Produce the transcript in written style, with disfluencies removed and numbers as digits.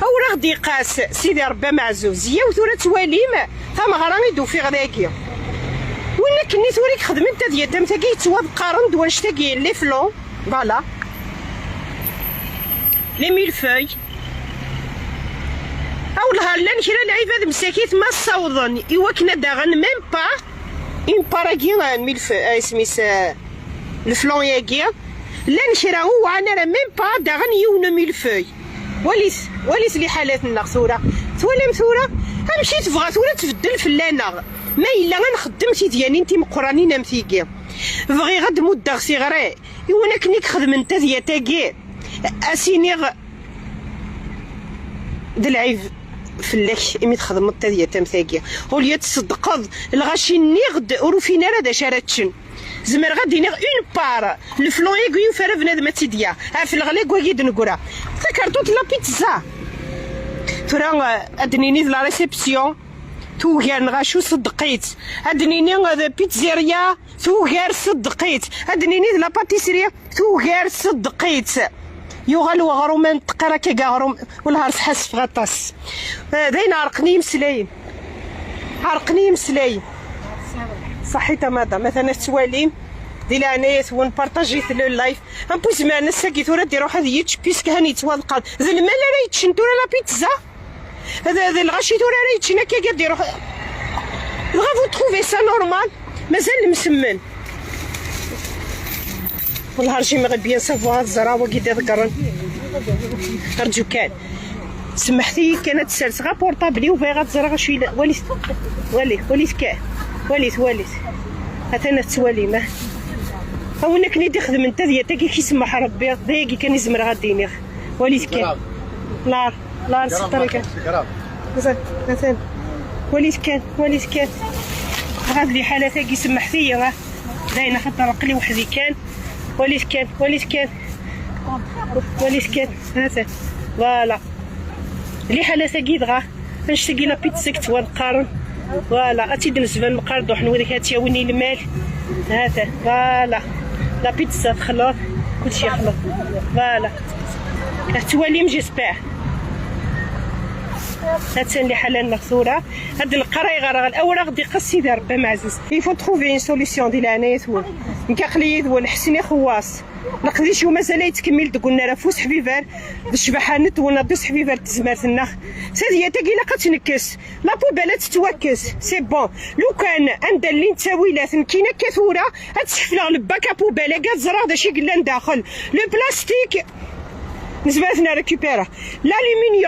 او غادي يقاس سيدي ربي معزوز يا وثورة تواليم تمغرا يدو في غداكي ولا كني ثوريك خدمت ديال تمتاكي يتواد قارن دوان شتاكي لي فلون فوالا لي ميلفوي او نهار لا نكرا العباد مساكيت ما صوضن ايوا كنا داغن ميم با اون باراكي ميلفوي سميس الفلون ياكي لا نكرا هو انا راه ميم با داغن يون ميلفوي وليس لي حالاتنا ثوره ثولا مثوره امشي تبغى ثوره تبدل فلانا ما الا غنخدم تي ديالي انت مقرانين متيكي بغي غد مده صغيره ايوا كنيك خدم انت ديالتاكي اسينيغ دلعيب فلاك امي تخدم انت ديال تمثاكي وليا تصدقض الغاشي نيغد وروفينا راه دا شاراتشن زمر غادي نيغ اون بار الفلون يكون فارا بنادم تيديا في الغلا كواكيد نكورا فكرتو لا بيتزا ترى ادنيني لا ريسبسيون تو غير نغاشو صدقيت ادنيني بيتزيريا تو غير صدقيت ادنيني لا باتيسيريا تو غير صدقيت يغالو غرومان تقرا كاغروم ولا هرس حاس في غطاس داين عرقني مسلاي صحيت مادا مثلا تواليم دي لعنايات ونبارطاجي لو لايف ان بوز ما الناس كي ثورا ديروا هذه يتش بيسك هاني توالقا زعما لا يتشنتو لا بيتزا هذا الغاشي ثورا راه يتشنا كي ديروا غافو تروفي سا نورمال مازال مسمن والله رجي ما بيان سافوار الزراوه كي تذكرن ارجو كان سمحتي كانت سالت غا بورطابلي وباغا تزرع شويه وليت هاتنا التواليمه اونا كني تخدم انت ديالك كي يسمح ربي دايكي كان يزمر غاديني وليت كان لا ستريكا مثلا وليت كان غاد لي حالاتك يسمح فيا داينا خاطر قلي وحدي كان وليت كان هذا فوالا لي حالاتك دغا نشتكي لا بيتزا كتوان قارن فوالا اتي دنزبان مقارد وحنو ديك هاتياوني المال هذا فوالا لا بيتزا تخلط كلشي يخلط فوالا تواليم جيسبيغ هاتان اللي حلال مغسوله هاد القراي غير الاول غادي يقص سيدي ربي معزوز يفو تروفي اون سوليسيون ديال عناية ثول نكاخلي ثول حسني خواص نقدي شو مازال يتكمل قلنا راه فوس حبيبان الشبحانت ونا دوس حبيبان تزمرتنا ساديه تاكيلا كتنكس لا بوبالات تتوكس سي بون لو كان عند اللي نتاويلات كاينه كثوره غتشفلها لباكا بوبالا كاع زرا داشي قلنا داخل لو بلاستيك نسبه لنا ريكوبيرا لالومنيوم